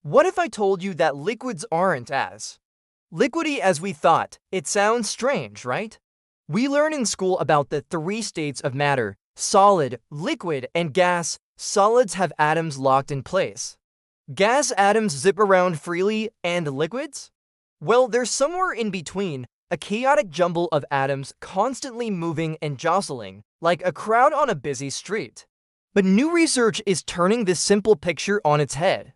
What if I told you that liquids aren't as liquidy as we thought? It sounds strange, right? We learn in school about the three states of matter: solid, liquid, and gas. Solids have atoms locked in place. Gas atoms zip around freely, and liquids? Well, they're somewhere in between, a chaotic jumble of atoms constantly moving and jostling, like a crowd on a busy street. But new research is turning this simple picture on its head.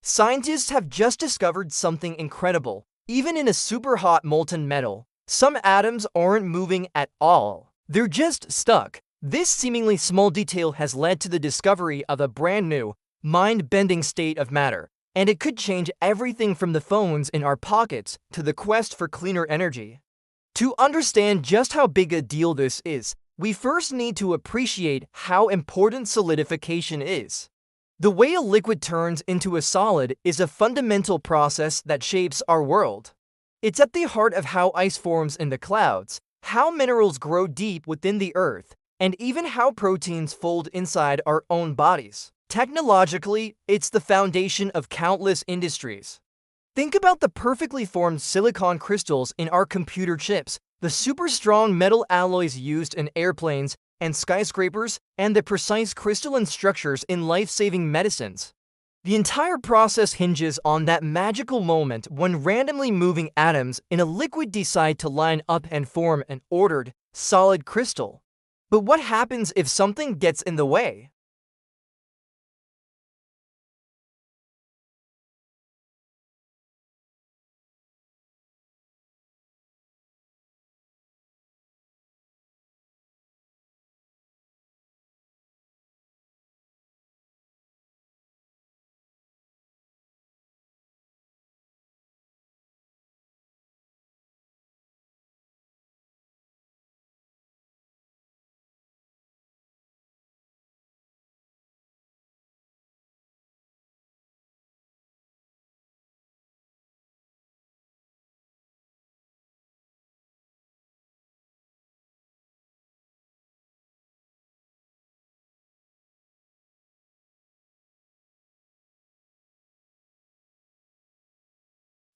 Scientists have just discovered something incredible. Even in a super hot molten metal, some atoms aren't moving at all. They're just stuck. This seemingly small detail has led to the discovery of a brand new, mind-bending state of matter, and it could change everything from the phones in our pockets to the quest for cleaner energy. To understand just how big a deal this is, we first need to appreciate how important solidification is. The way a liquid turns into a solid is a fundamental process that shapes our world. It's at the heart of how ice forms in the clouds, how minerals grow deep within the earth, and even how proteins fold inside our own bodies. Technologically, it's the foundation of countless industries. Think about the perfectly formed silicon crystals in our computer chips, the super strong metal alloys used in airplanes and skyscrapers, and the precise crystalline structures in life-saving medicines. The entire process hinges on that magical moment when randomly moving atoms in a liquid decide to line up and form an ordered, solid crystal. But what happens if something gets in the way?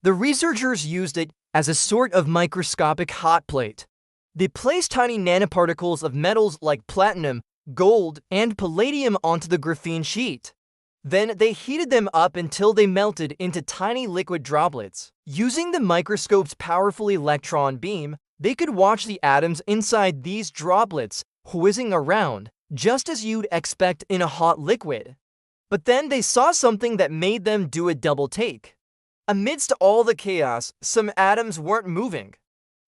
The researchers used it as a sort of microscopic hot plate. They placed tiny nanoparticles of metals like platinum, gold, and palladium onto the graphene sheet. Then they heated them up until they melted into tiny liquid droplets. Using the microscope's powerful electron beam, they could watch the atoms inside these droplets whizzing around, just as you'd expect in a hot liquid. But then they saw something that made them do a double take. Amidst all the chaos, some atoms weren't moving.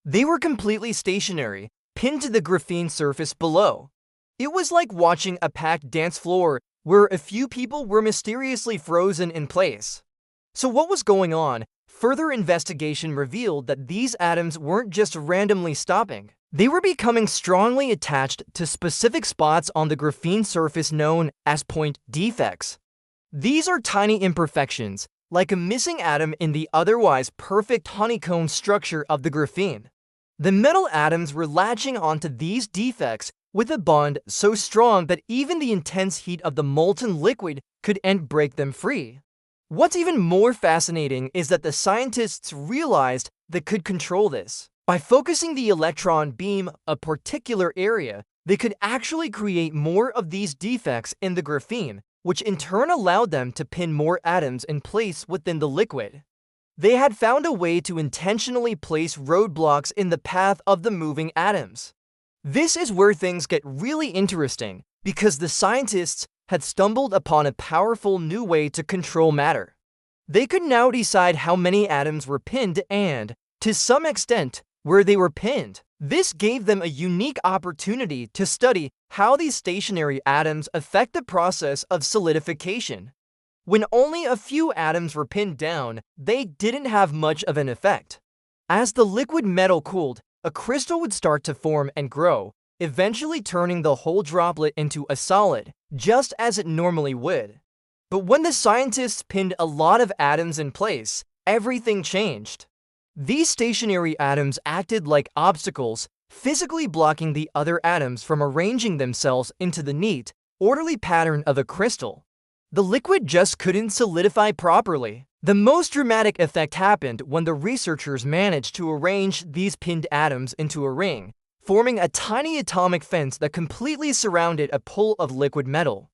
They were completely stationary, pinned to the graphene surface below. It was like watching a packed dance floor where a few people were mysteriously frozen in place. So what was going on? Further investigation revealed that these atoms weren't just randomly stopping. They were becoming strongly attached to specific spots on the graphene surface known as point defects. These are tiny imperfections, like a missing atom in the otherwise perfect honeycomb structure of the graphene. The metal atoms were latching onto these defects with a bond so strong that even the intense heat of the molten liquid could break them free. What's even more fascinating is that the scientists realized they could control this. By focusing the electron beam a particular area, they could actually create more of these defects in the graphene, which in turn allowed them to pin more atoms in place within the liquid. They had found a way to intentionally place roadblocks in the path of the moving atoms. This is where things get really interesting, because the scientists had stumbled upon a powerful new way to control matter. They could now decide how many atoms were pinned and, to some extent, where they were pinned. This gave them a unique opportunity to study how these stationary atoms affect the process of solidification. When only a few atoms were pinned down, they didn't have much of an effect. As the liquid metal cooled, a crystal would start to form and grow, eventually turning the whole droplet into a solid, just as it normally would. But when the scientists pinned a lot of atoms in place, everything changed. These stationary atoms acted like obstacles, physically blocking the other atoms from arranging themselves into the neat, orderly pattern of a crystal. The liquid just couldn't solidify properly. The most dramatic effect happened when the researchers managed to arrange these pinned atoms into a ring, forming a tiny atomic fence that completely surrounded a pool of liquid metal.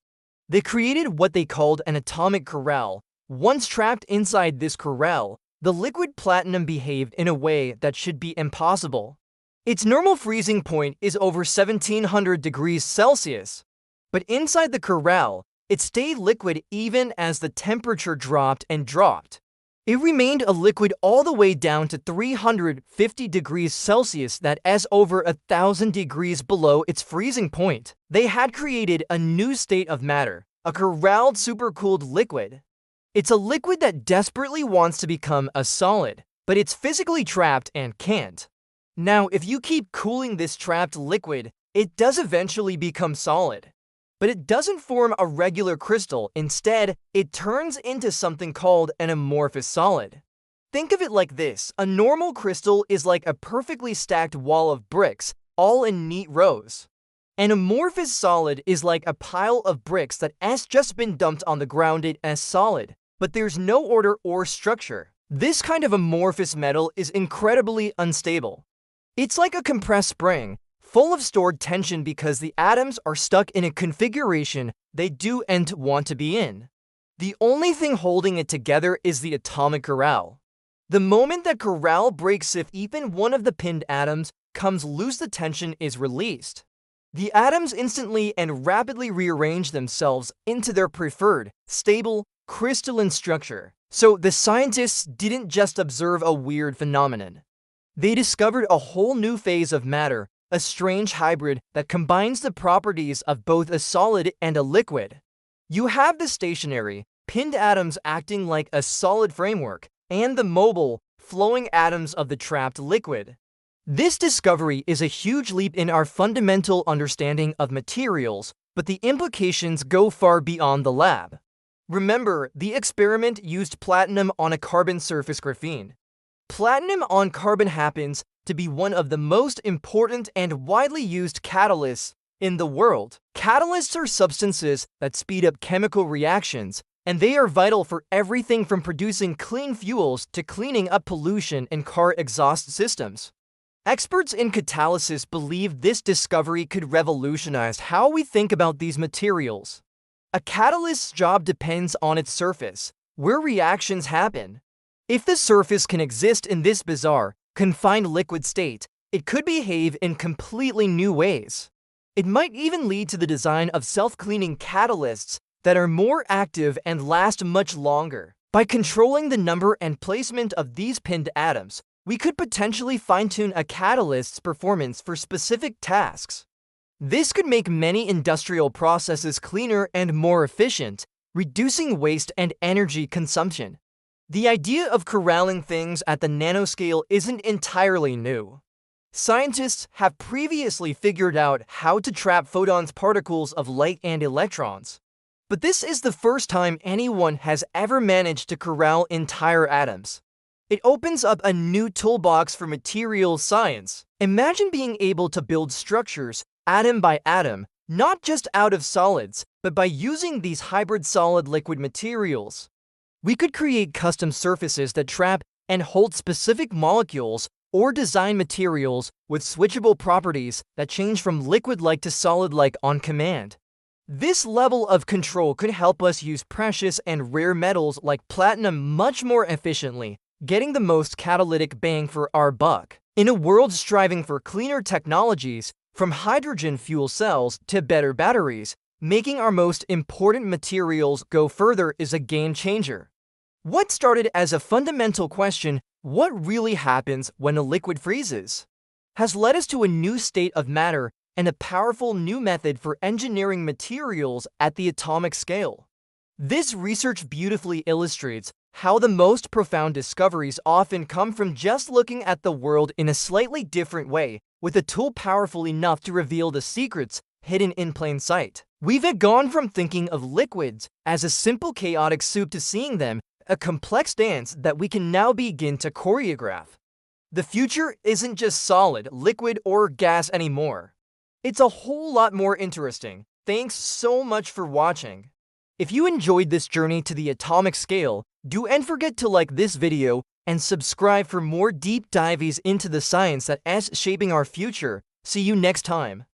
They created what they called an atomic corral. Once trapped inside this corral, the liquid platinum behaved in a way that should be impossible. Its normal freezing point is over 1700 degrees Celsius. But inside the corral, it stayed liquid even as the temperature dropped and dropped. It remained a liquid all the way down to 350 degrees Celsius, that is over 1,000 degrees below its freezing point. They had created a new state of matter, a corralled supercooled liquid. It's a liquid that desperately wants to become a solid, but it's physically trapped and can't. Now, if you keep cooling this trapped liquid, it does eventually become solid. But it doesn't form a regular crystal. Instead, it turns into something called an amorphous solid. Think of it like this. A normal crystal is like a perfectly stacked wall of bricks, all in neat rows. An amorphous solid is like a pile of bricks that has just been dumped on the ground as solid, but there's no order or structure. This kind of amorphous metal is incredibly unstable. It's like a compressed spring, full of stored tension because the atoms are stuck in a configuration they don't want to be in. The only thing holding it together is the atomic corral. The moment that corral breaks, if even one of the pinned atoms comes loose, the tension is released. The atoms instantly and rapidly rearrange themselves into their preferred, stable, crystalline structure. So the scientists didn't just observe a weird phenomenon. They discovered a whole new phase of matter, a strange hybrid that combines the properties of both a solid and a liquid. You have the stationary, pinned atoms acting like a solid framework, and the mobile, flowing atoms of the trapped liquid. This discovery is a huge leap in our fundamental understanding of materials, but the implications go far beyond the lab. Remember, the experiment used platinum on a carbon surface graphene. Platinum on carbon happens to be one of the most important and widely used catalysts in the world. Catalysts are substances that speed up chemical reactions, and they are vital for everything from producing clean fuels to cleaning up pollution in car exhaust systems. Experts in catalysis believe this discovery could revolutionize how we think about these materials. A catalyst's job depends on its surface, where reactions happen. If the surface can exist in this bizarre, confined liquid state, it could behave in completely new ways. It might even lead to the design of self-cleaning catalysts that are more active and last much longer. By controlling the number and placement of these pinned atoms, we could potentially fine-tune a catalyst's performance for specific tasks. This could make many industrial processes cleaner and more efficient, reducing waste and energy consumption. The idea of corralling things at the nanoscale isn't entirely new. Scientists have previously figured out how to trap photons, particles of light, and electrons. But this is the first time anyone has ever managed to corral entire atoms. It opens up a new toolbox for materials science. Imagine being able to build structures, atom by atom, not just out of solids, but by using these hybrid solid-liquid materials. We could create custom surfaces that trap and hold specific molecules, or design materials with switchable properties that change from liquid-like to solid-like on command. This level of control could help us use precious and rare metals like platinum much more efficiently, getting the most catalytic bang for our buck. In a world striving for cleaner technologies, from hydrogen fuel cells to better batteries, making our most important materials go further is a game changer. What started as a fundamental question, what really happens when a liquid freezes, has led us to a new state of matter and a powerful new method for engineering materials at the atomic scale. This research beautifully illustrates how the most profound discoveries often come from just looking at the world in a slightly different way, with a tool powerful enough to reveal the secrets hidden in plain sight. We've gone from thinking of liquids as a simple chaotic soup to seeing them a complex dance that we can now begin to choreograph. The future isn't just solid, liquid, or gas anymore. It's a whole lot more interesting. Thanks so much for watching. If you enjoyed this journey to the atomic scale, don't forget to like this video and subscribe for more deep dives into the science that is shaping our future. See you next time.